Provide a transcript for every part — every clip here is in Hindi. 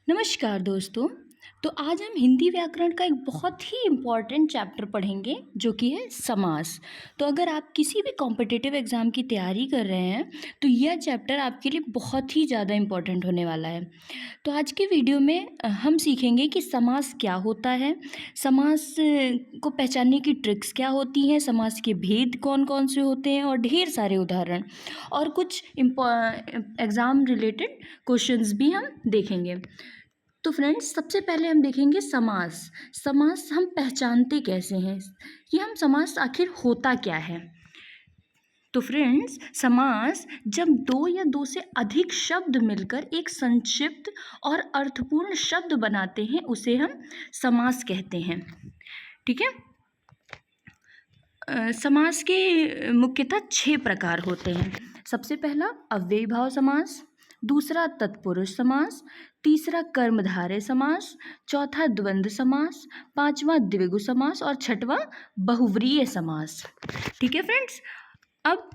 नमस्कार दोस्तों। तो आज हम हिंदी व्याकरण का एक बहुत ही इम्पॉर्टेंट चैप्टर पढ़ेंगे जो कि है समास। तो अगर आप किसी भी कॉम्पिटिटिव एग्ज़ाम की तैयारी कर रहे हैं तो यह चैप्टर आपके लिए बहुत ही ज़्यादा इम्पॉर्टेंट होने वाला है। तो आज के वीडियो में हम सीखेंगे कि समास क्या होता है, समास को पहचानने की ट्रिक्स क्या होती हैं, समास के भेद कौन कौन से होते हैं और ढेर सारे उदाहरण और कुछ एग्ज़ाम रिलेटेड क्वेश्चंस भी हम देखेंगे। तो फ्रेंड्स, सबसे पहले हम देखेंगे समास। समास हम पहचानते कैसे हैं, कि हम समास आखिर होता क्या है। तो फ्रेंड्स, समास जब दो या दो से अधिक शब्द मिलकर एक संक्षिप्त और अर्थपूर्ण शब्द बनाते हैं उसे हम समास कहते हैं। ठीक है। समास के मुख्यतः 6 प्रकार होते हैं। सबसे पहला अव्ययी भाव समास, दूसरा तत्पुरुष समास, तीसरा कर्मधारय समास, चौथा द्वंद्व समास, पांचवा द्विगु समास और छठवां बहुव्रीहि समास। ठीक है फ्रेंड्स। अब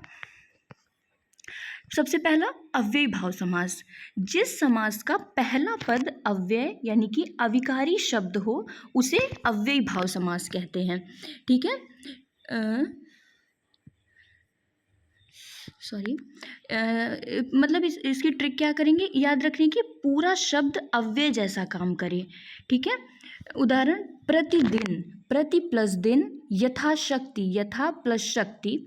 सबसे पहला अव्ययी भाव समास। जिस समास का पहला पद अव्यय यानी कि अविकारी शब्द हो उसे अव्ययी भाव समास कहते हैं। ठीक है। मतलब इसकी ट्रिक क्या करेंगे, याद रखने की पूरा शब्द अव्यय जैसा काम करे। ठीक है। उदाहरण, प्रतिदिन, प्रति प्लस दिन, यथाशक्ति, यथा प्लस शक्ति,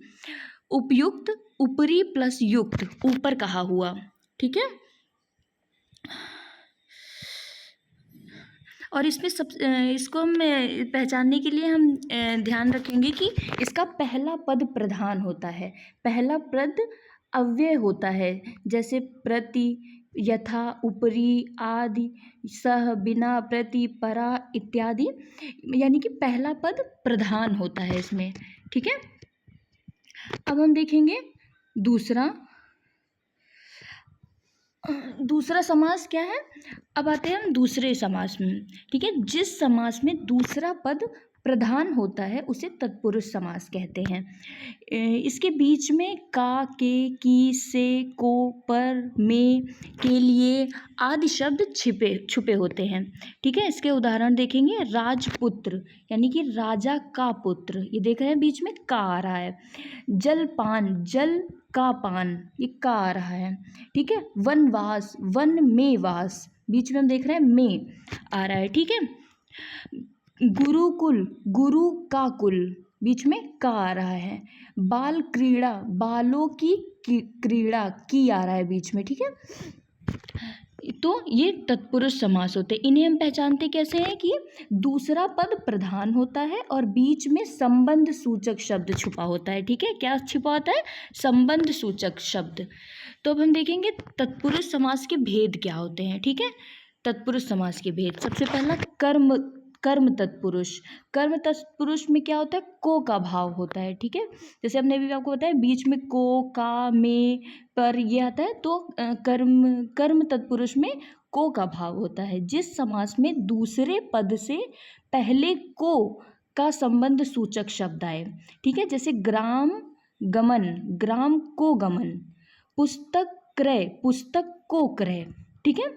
उपयुक्त, ऊपरी प्लस युक्त, ऊपर कहा हुआ। ठीक है। और इसमें इसको हम पहचानने के लिए हम ध्यान रखेंगे कि इसका पहला पद प्रधान होता है, पहला पद अव्यय होता है, जैसे प्रति, यथा, ऊपरी, आदि, सह, बिना, प्रति, परा इत्यादि, यानी कि पहला पद प्रधान होता है इसमें। ठीक है। अब हम देखेंगे दूसरा समास क्या है। अब आते हैं हम दूसरे समास में। ठीक है। जिस समास में दूसरा पद प्रधान होता है उसे तत्पुरुष समास कहते हैं। इसके बीच में का, के, की, से, को, पर, में, के लिए आदि शब्द छुपे होते हैं। ठीक है। इसके उदाहरण देखेंगे, राजपुत्र यानी कि राजा का पुत्र, ये देख रहे हैं बीच में का आ रहा है। जलपान, जल का पान, ये का आ रहा है। ठीक है। वनवास, वन में वास, बीच में हम देख रहे हैं में आ रहा है। ठीक है। गुरुकुल, गुरु का कुल, बीच में का आ रहा है। बाल क्रीड़ा, बालों की क्रीड़ा, की आ रहा है बीच में। ठीक है। तो ये तत्पुरुष समास होते हैं। इन्हें हम पहचानते कैसे हैं कि दूसरा पद प्रधान होता है और बीच में संबंध सूचक शब्द छुपा होता है। ठीक है। क्या छुपा होता है? संबंध सूचक शब्द। तो अब हम देखेंगे तत्पुरुष समास के भेद क्या होते हैं। ठीक है। तत्पुरुष समास के भेद, सबसे पहला कर्म तत्पुरुष। कर्म तत्पुरुष में क्या होता है? को का भाव होता है। ठीक है। जैसे हमने भी आपको बताया बीच में को, का, में, पर ये आता है, तो कर्म तत्पुरुष में को का भाव होता है। जिस समास में दूसरे पद से पहले को का संबंध सूचक शब्द आए। ठीक है। जैसे ग्राम गमन, ग्राम को गमन, पुस्तक क्रय, पुस्तक को क्रय। ठीक है।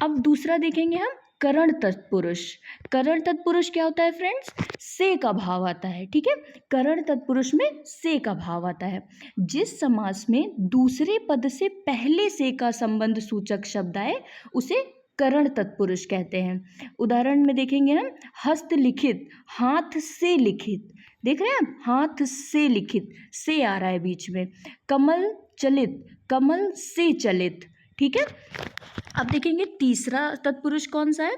अब दूसरा देखेंगे हम करण तत्पुरुष। करण तत्पुरुष क्या होता है फ्रेंड्स? से का भाव आता है। ठीक है। करण तत्पुरुष में से का भाव आता है। जिस समास में दूसरे पद से पहले से का संबंध सूचक शब्द आए उसे करण तत्पुरुष कहते हैं। उदाहरण में देखेंगे हम, हस्तलिखित, हाथ से लिखित, देख रहे हैं आप, हाथ से लिखित, से आ रहा है बीच में। कमल चलित, कमल से चलित। ठीक है। अब देखेंगे तीसरा तत्पुरुष कौन सा है?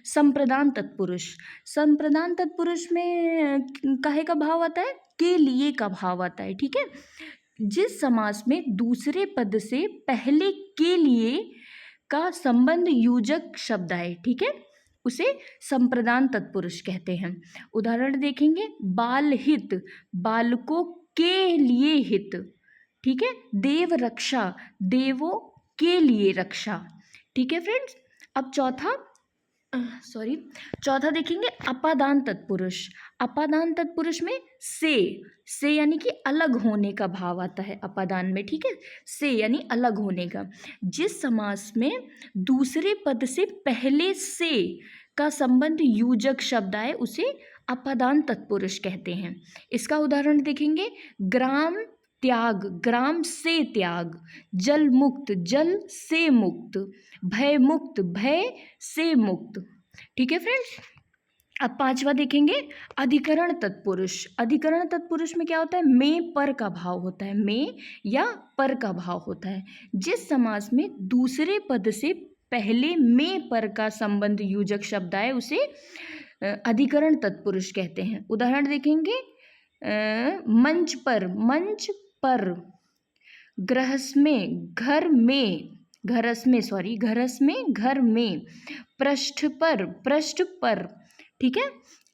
संप्रदान तत्पुरुष। संप्रदान तत्पुरुष में काहे का भाव आता है? के लिए का भाव आता है। ठीक है। जिस समास में दूसरे पद से पहले के लिए का संबंध योजक शब्द आए, ठीक है, उसे संप्रदान तत्पुरुष कहते हैं। उदाहरण देखेंगे, बाल हित, बालकों के लिए हित। ठीक है। देव रक्षा, देवों के लिए रक्षा। ठीक है फ्रेंड्स। अब चौथा देखेंगे अपादान तत्पुरुष। अपादान तत्पुरुष में से यानी कि अलग होने का भाव आता है अपादान में, ठीक है। से यानी अलग होने का। जिस समास में दूसरे पद से पहले से का संबंध योजक शब्द आए उसे अपादान तत्पुरुष कहते हैं। इसका उदाहरण देखेंगे, ग्राम त्याग, ग्राम से त्याग, जल मुक्त, जल से मुक्त, भय मुक्त, भय से मुक्त, ठीक है फ्रेंड्स। अब पांचवा देखेंगे, अधिकरण तत्पुरुष। अधिकरण तत्पुरुष में क्या होता है, में पर का भाव होता है, में या पर का भाव होता है। जिस समास में दूसरे पद से पहले में पर का संबंध योजक शब्द आए उसे अधिकरण तत्पुरुष कहते हैं। उदाहरण देखेंगे, मंच पर, मंच पर, ग्रहस में, घर में, घरस में, सॉरी घरस में, घर में, पृष्ठ पर, पृष्ठ पर, ठीक है।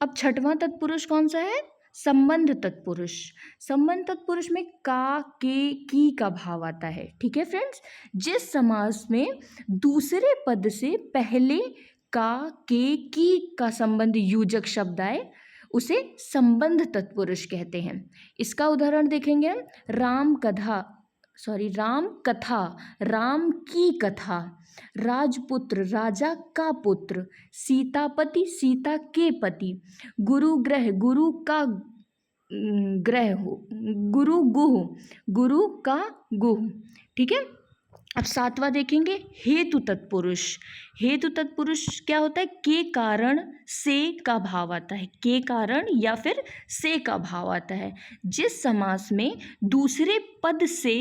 अब छठवां तत्पुरुष कौन सा है, संबंध तत्पुरुष। संबंध तत्पुरुष में का, के, की का भाव आता है, ठीक है फ्रेंड्स। जिस समास में दूसरे पद से पहले का, के, की का संबंध योजक शब्द आए उसे संबंध तत्पुरुष कहते हैं। इसका उदाहरण देखेंगे हम, राम कथा, सॉरी राम कथा, राम की कथा, राजपुत्र, राजा का पुत्र, सीतापति, सीता के पति, गुरु ग्रह, गुरु का ग्रह हो, गुरु गुह, गुरु का गुह, ठीक है। अब सातवां देखेंगे, हेतु तत्पुरुष। हेतु तत्पुरुष क्या होता है, के कारण से का भाव आता है, के कारण या फिर से का भाव आता है। जिस समास में दूसरे पद से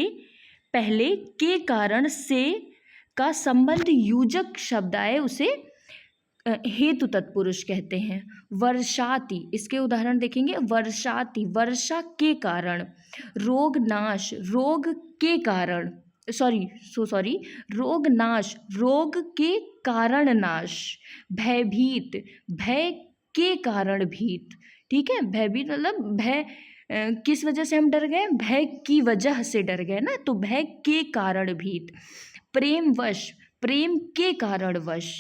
पहले के कारण से का संबंध योजक शब्द आए उसे हेतु तत्पुरुष कहते हैं। वर्षाति, इसके उदाहरण देखेंगे, वर्षाति, वर्षा के कारण, रोग नाश, रोग के कारण, सॉरी रोग नाश, रोग के कारण नाश, भयभीत, भय के कारण भीत, ठीक है। भयभीत मतलब भय, किस वजह से हम डर गए, भय की वजह से डर गए ना, तो भय के कारण भीत। प्रेम वश, प्रेम के कारण वश,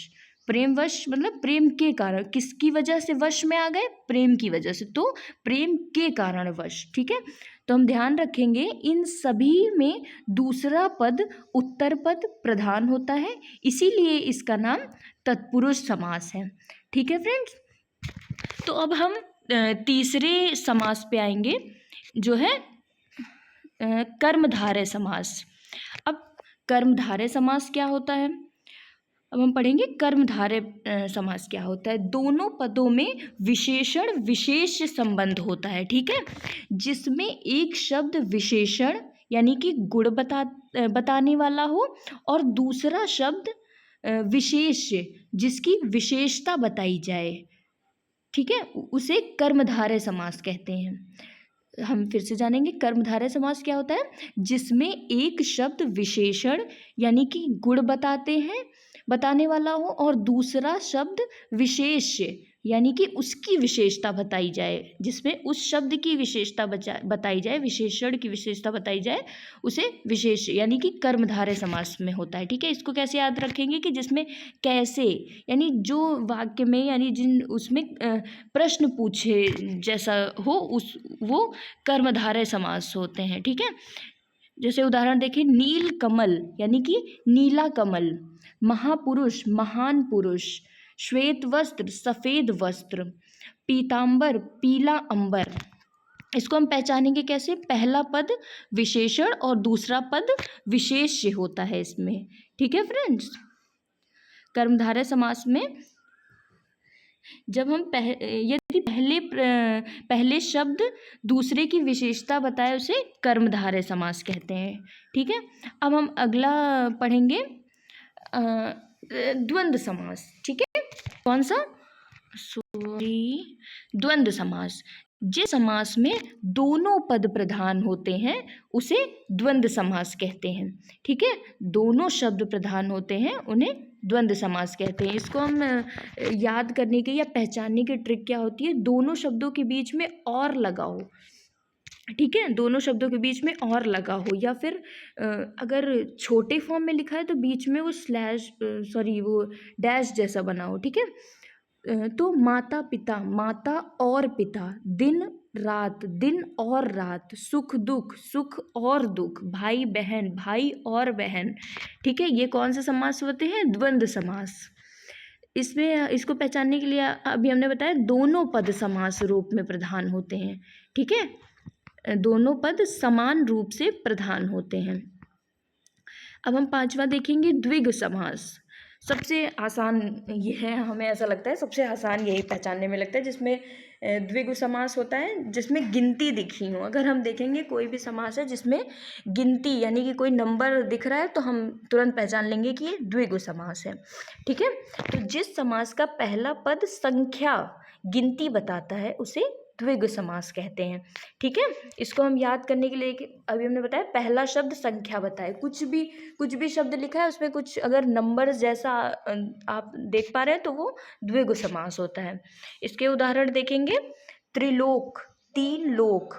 प्रेम वश मतलब प्रेम के कारण, किसकी वजह से वश में आ गए, प्रेम की वजह से, तो प्रेम के कारण वश, ठीक है। तो हम ध्यान रखेंगे इन सभी में दूसरा पद उत्तर पद प्रधान होता है, इसीलिए इसका नाम तत्पुरुष समास है, ठीक है फ्रेंड्स। तो अब हम तीसरे समास पे आएंगे जो है कर्मधारय समास। अब कर्मधारय समास क्या होता है, अब हम पढ़ेंगे कर्मधारय समास क्या होता है। दोनों पदों में विशेषण विशेष संबंध होता है, ठीक है, जिसमें एक शब्द विशेषण यानी कि गुण बताने वाला हो और दूसरा शब्द विशेष जिसकी विशेषता बताई जाए, ठीक है, उसे कर्मधारय समास कहते हैं। हम फिर से जानेंगे कर्मधारय समास क्या होता है, जिसमें एक शब्द विशेषण यानी कि गुण बताने वाला हो और दूसरा शब्द विशेष यानी कि उसकी विशेषता बताई जाए, जिसमें उस शब्द की विशेषता बताई जाए, विशेषण की विशेषता बताई जाए, उसे विशेष यानी कि कर्मधारय समास में होता है, ठीक है। इसको कैसे याद रखेंगे कि जिसमें कैसे यानी जो वाक्य में यानी जिन उसमें प्रश्न पूछे जैसा हो वो कर्मधारय समास होते हैं, ठीक है। जैसे उदाहरण देखिए, नील कमल यानी कि नीला कमल, महापुरुष महान पुरुष, श्वेत वस्त्र सफ़ेद वस्त्र, पीतांबर पीला अंबर। इसको हम पहचानेंगे कैसे, पहला पद विशेषण और दूसरा पद विशेष होता है इसमें, ठीक है फ्रेंड्स। कर्मधारय समास में जब हम यदि पहले शब्द दूसरे की विशेषता बताए उसे कर्मधारय समास कहते हैं, ठीक है। अब हम अगला पढ़ेंगे द्वंद्व समास, ठीक है। कौन सा, द्वंद्व समास। जिस समास में दोनों पद प्रधान होते हैं उसे द्वंद्व समास कहते हैं, ठीक है। दोनों शब्द प्रधान होते हैं उन्हें द्वंद्व समास कहते हैं। इसको हम याद करने के या पहचानने की ट्रिक क्या होती है, दोनों शब्दों के बीच में और लगाओ, ठीक है, दोनों शब्दों के बीच में और लगा हो, या फिर अगर छोटे फॉर्म में लिखा है तो बीच में वो वो डैश जैसा बना हो, ठीक है। तो माता पिता, माता और पिता, दिन रात, दिन और रात, सुख दुख, सुख और दुख, भाई बहन, भाई और बहन। ठीक है, ये कौन से समास होते हैं? द्वंद्व समास। इसमें इसको पहचानने के लिए अभी हमने बताया दोनों पद समास रूप में प्रधान होते हैं। ठीक है, दोनों पद समान रूप से प्रधान होते हैं। अब हम पांचवा देखेंगे द्विग समास। सबसे आसान ये है, हमें ऐसा लगता है सबसे आसान यही पहचानने में लगता है, जिसमें द्विगु समास होता है जिसमें गिनती दिखी हो। अगर हम देखेंगे कोई भी समास है जिसमें गिनती यानी कि कोई नंबर दिख रहा है तो हम तुरंत पहचान लेंगे कि ये द्विगु समास है। ठीक है, तो जिस समास का पहला पद संख्या गिनती बताता है उसे द्विगु समास कहते हैं। ठीक है, इसको हम याद करने के लिए कि अभी हमने बताया पहला शब्द संख्या बताए, कुछ भी शब्द लिखा है उसमें कुछ अगर नंबर जैसा आप देख पा रहे हैं तो वो द्विगु समास होता है। इसके उदाहरण देखेंगे, त्रिलोक, तीन लोक,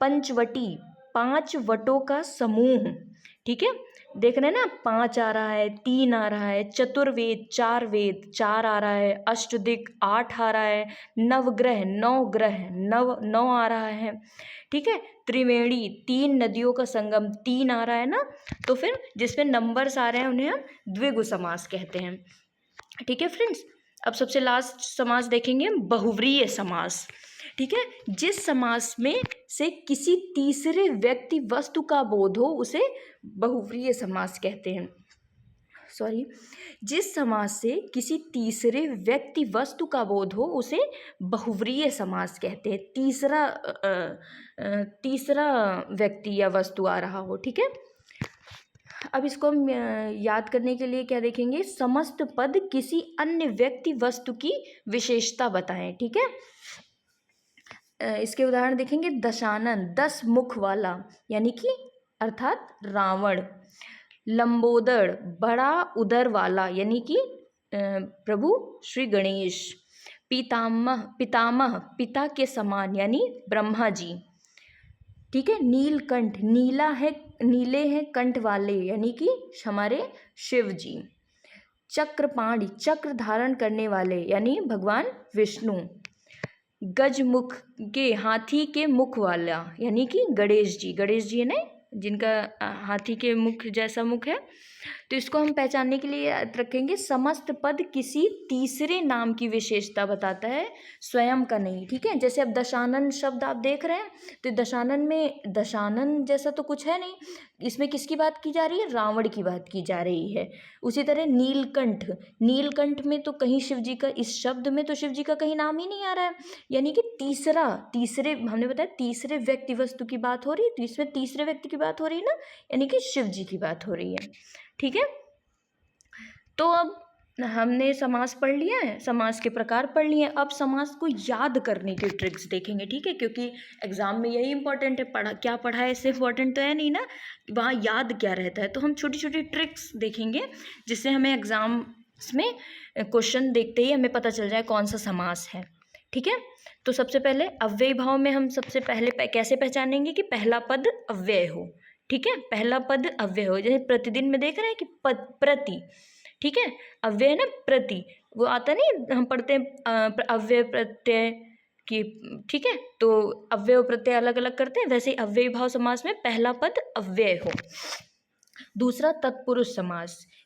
पंचवटी, पांच वटों का समूह। ठीक है, देख रहे हैं ना, 5 आ रहा है, 3 आ रहा है, चतुर्वेद, 4 वेद, 4 आ रहा है, अष्टदिक 8 आ रहा है, नवग्रह 9 ग्रह 9 आ रहा है। ठीक है, त्रिवेणी 3 नदियों का संगम 3 आ रहा है ना, तो फिर जिसमें नंबर्स आ रहे हैं उन्हें हम द्विगु समास कहते हैं। ठीक है फ्रेंड्स, अब सबसे लास्ट समास देखेंगे बहुव्रीहि समास। ठीक है, जिस समास में से किसी तीसरे व्यक्ति वस्तु का बोध हो उसे बहुव्रीहि समास कहते हैं। जिस समास से किसी तीसरे व्यक्ति वस्तु का बोध हो उसे बहुव्रीहि समास कहते हैं। तीसरा व्यक्ति या वस्तु आ रहा हो। ठीक है, अब इसको हम याद करने के लिए क्या देखेंगे, समस्त पद किसी अन्य व्यक्ति वस्तु की विशेषता बताएं। ठीक है, इसके उदाहरण देखेंगे, दशानन 10 मुख वाला यानी कि अर्थात रावण, लंबोदर बड़ा उदर वाला यानी कि प्रभु श्री गणेश, पितामह पिता के समान यानी ब्रह्मा जी। ठीक है, नीलकंठ नीले हैं कंठ वाले यानी कि हमारे शिव जी, चक्रपाणि चक्र धारण करने वाले यानी भगवान विष्णु, गजमुख के हाथी के मुख वाला यानी कि गणेश जी है ना, जिनका हाथी के मुख जैसा मुख है। तो इसको हम पहचानने के लिए याद रखेंगे, समस्त पद किसी तीसरे नाम की विशेषता बताता है, स्वयं का नहीं। ठीक है, जैसे अब दशानन शब्द आप देख रहे हैं तो दशानन में दशानन जैसा तो कुछ है नहीं, इसमें किसकी बात की जा रही है? रावण की बात की जा रही है। उसी तरह नीलकंठ में तो कहीं शिव जी का, इस शब्द में तो शिव जी का कहीं नाम ही नहीं आ रहा है, यानी कि तीसरे हमने बताया तीसरे व्यक्ति वस्तु की बात हो रही है, तो इसमें तीसरे व्यक्ति की बात हो रही है ना, यानी कि शिव जी की बात हो रही है। ठीक है, तो अब हमने समास पढ़ लिया है, समास के प्रकार पढ़ लिए हैं, अब समास को याद करने के ट्रिक्स देखेंगे। ठीक है, क्योंकि एग्जाम में यही इंपॉर्टेंट है, क्या पढ़ा है इससे इंपॉर्टेंट तो है नहीं ना, वहाँ याद क्या रहता है। तो हम छोटी छोटी ट्रिक्स देखेंगे जिससे हमें एग्जाम में क्वेश्चन देखते ही हमें पता चल जाए कौन सा समास है। ठीक है, तो सबसे पहले अव्यय भाव में हम सबसे पहले कैसे पहचानेंगे कि पहला पद अव्यय हो। ठीक है, पहला पद अव्यय हो, जैसे प्रतिदिन में देख रहे हैं कि प्रति, ठीक है, अव्यय है ना प्रति, वो आता नहीं, हम पढ़ते हैं अव्यय प्रत्यय की। ठीक है, तो अव्यय प्रत्यय अलग अलग करते हैं, वैसे ही अव्यय भाव समास में पहला पद अव्यय हो। दूसरा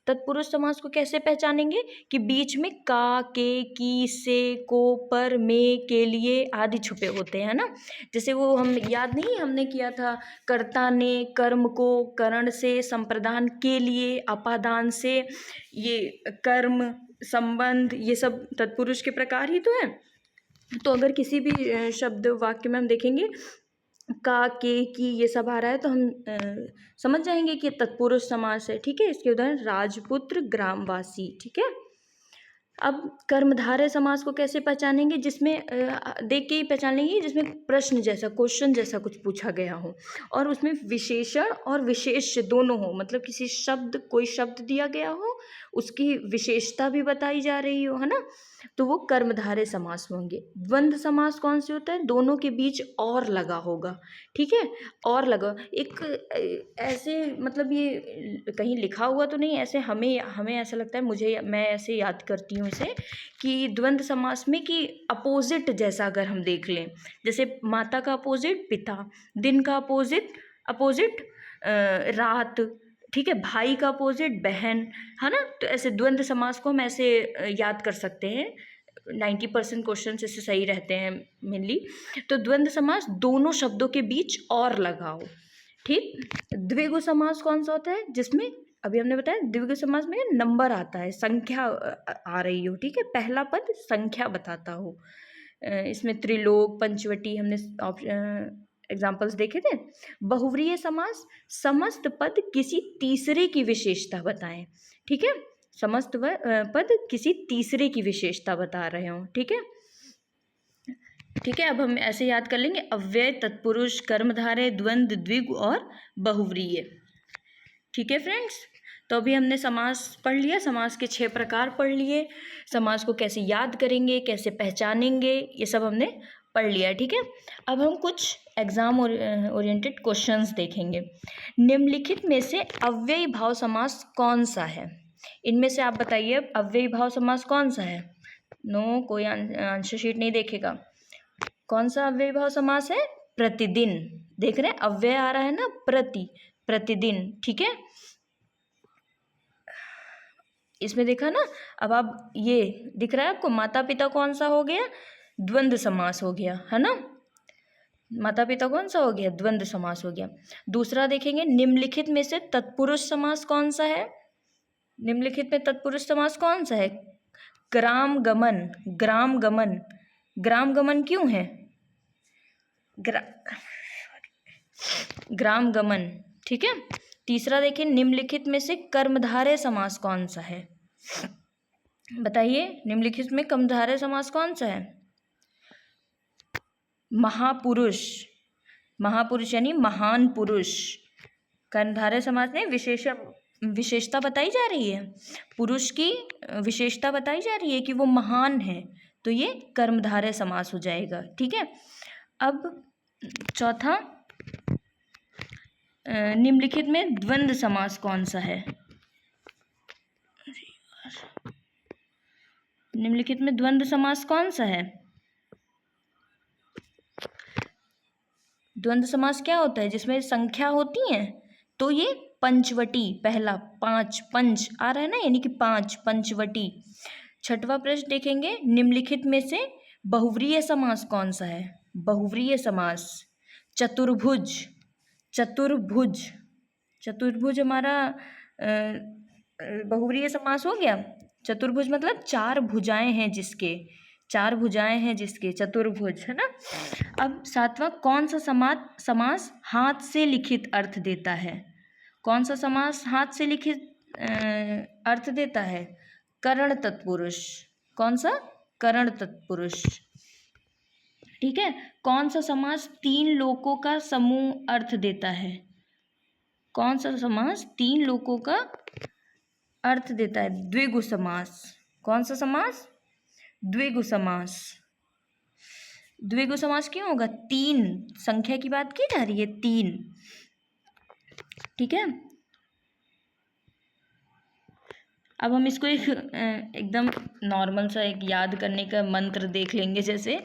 तत्पुरुष समास को कैसे पहचानेंगे कि बीच में का, के, की, से, को, पर, में, के लिए आदि छुपे होते हैं ना। जैसे वो हम याद नहीं हमने किया था, कर्ता ने कर्म को करण से, संप्रदान के लिए अपादान से, ये कर्म संबंध ये सब तत्पुरुष के प्रकार ही तो है। तो अगर किसी भी शब्द वाक्य में हम देखेंगे का, के, की ये सब आ रहा है तो हम समझ जाएंगे कि तत्पुरुष समास है। ठीक है, इसके उदाहरण राजपुत्र, ग्रामवासी। ठीक है, अब कर्मधारय समास को कैसे पहचानेंगे, जिसमें देख के ही पहचान लेंगे जिसमें प्रश्न जैसा, क्वेश्चन जैसा कुछ पूछा गया हो और उसमें विशेषण और विशेष्य दोनों हो, मतलब कोई शब्द दिया गया हो उसकी विशेषता भी बताई जा रही हो, है ना, तो वो कर्मधारय समास होंगे। द्वंद्व समास कौन से होता है? दोनों के बीच और लगा होगा, ठीक है, और लगा एक ऐसे, मतलब ये कहीं लिखा हुआ तो नहीं, ऐसे हमें ऐसा लगता है, मैं ऐसे याद करती हूँ इसे, कि द्वंद्व समास में कि अपोजिट जैसा अगर हम देख लें, जैसे माता का अपोजिट पिता, दिन का अपोजिट रात, ठीक है, भाई का अपोजिट बहन, है ना, तो ऐसे द्वंद्व समास को हम ऐसे याद कर सकते हैं। 90% क्वेश्चन इससे सही रहते हैं मेनली। तो द्वंद्व समास दोनों शब्दों के बीच और लगाओ, ठीक। द्विगु समास कौन सा होता है? जिसमें अभी हमने बताया द्विगु समास में नंबर आता है, संख्या आ रही हो, ठीक है, पहला पद संख्या बताता हो। इसमें त्रिलोक, पंचवटी हमने एग्जाम्पल्स देखे थे। बहुव्रीहि समास, समस्त पद किसी तीसरे की विशेषता बताएं, ठीक है, समस्त पद किसी तीसरे की विशेषता बता रहे हो, ठीक है, ठीक है। अब हम ऐसे याद कर लेंगे, अव्यय, तत्पुरुष, कर्मधारय, द्वंद्व, द्विगु और बहुव्रीहि, ठीक है फ्रेंड्स। तो अभी हमने समास पढ़ लिया, समास के 6 प्रकार पढ़ लिए, समास को कैसे याद करेंगे, कैसे पहचानेंगे, ये सब हमने पढ़ लिया, ठीक है। अब हम कुछ एग्जाम ओरिएंटेड क्वेश्चंस देखेंगे। निम्नलिखित में से अव्ययी भाव समास कौन सा है? इनमें से आप बताइए अव्ययी भाव समास कौन सा है? नो, कोई आंसर शीट नहीं देखेगा। कौन सा अव्ययी भाव समास है? प्रतिदिन, देख रहे हैं अव्यय आ रहा है ना, प्रतिदिन, ठीक है, इसमें देखा ना। अब आप ये दिख रहा है आपको, माता पिता कौन सा हो गया? द्वंद्व समास हो गया, है ना, माता पिता कौन सा हो गया? द्वंद्व समास हो गया। दूसरा देखेंगे, निम्नलिखित में से तत्पुरुष समास कौन सा है? निम्नलिखित में तत्पुरुष समास कौन सा है? ग्राम गमन, ग्राम गमन, ग्राम गमन क्यों है? ग्राम गमन, ठीक है। तीसरा देखिए, निम्नलिखित में से कर्मधारय समास कौन सा है? बताइए, निम्नलिखित में कर्मधारय समास कौन सा है? महापुरुष, महापुरुष यानी महान पुरुष। कर्मधारय समास में विशेषता बताई जा रही है, पुरुष की विशेषता बताई जा रही है कि वो महान है, तो ये कर्मधारय समास हो जाएगा, ठीक है। अब चौथा, निम्नलिखित में द्वंद्व समास कौन सा है? निम्नलिखित में द्वंद्व समास कौन सा है? द्वंद्व समास क्या होता है? जिसमें संख्या होती है, तो ये पंचवटी, पहला पंच आ रहा है ना, यानी कि 5, पंचवटी। छठवां प्रश्न देखेंगे, निम्नलिखित में से बहुव्रीहि समास कौन सा है? बहुव्रीहि समास, चतुर्भुज, चतुर्भुज, चतुर्भुज हमारा बहुव्रीहि समास हो गया। चतुर्भुज मतलब 4 भुजाएं हैं जिसके, 4 भुजाएं हैं जिसके, चतुर्भुज, है ना। अब सातवां, कौन सा समास हाथ से लिखित अर्थ देता है? कौन सा समास हाथ से लिखित अर्थ देता है? करण तत्पुरुष। कौन सा? करण तत्पुरुष, ठीक है। कौन सा समास 3 लोकों का समूह अर्थ देता है? कौन सा समास 3 लोकों का अर्थ देता है? द्विगु समास। कौन सा समास? द्विगु समास। द्विगु समास क्यों होगा? 3, संख्या की बात की जा रही है, 3, ठीक है। अब हम इसको एक एकदम नॉर्मल सा एक याद करने का मंत्र देख लेंगे, जैसे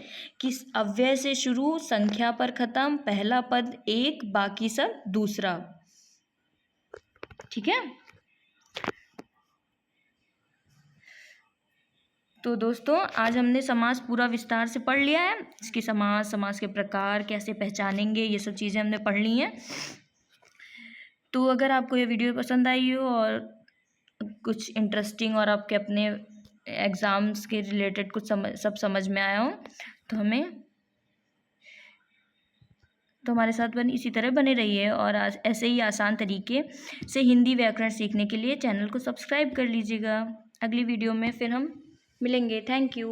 कि अव्यय से शुरू, संख्या पर खत्म, पहला पद एक, बाकी सब दूसरा, ठीक है। तो दोस्तों, आज हमने समास पूरा विस्तार से पढ़ लिया है। इसकी समास के प्रकार कैसे पहचानेंगे, ये सब चीज़ें हमने पढ़ ली हैं। तो अगर आपको ये वीडियो पसंद आई हो और कुछ इंटरेस्टिंग और आपके अपने एग्ज़ाम्स के रिलेटेड कुछ सब समझ में आया हो, तो हमारे साथ इसी तरह बने रहिए। और आज ऐसे ही आसान तरीके से हिंदी व्याकरण सीखने के लिए चैनल को सब्सक्राइब कर लीजिएगा। अगली वीडियो में फिर हम मिलेंगे। Thank you.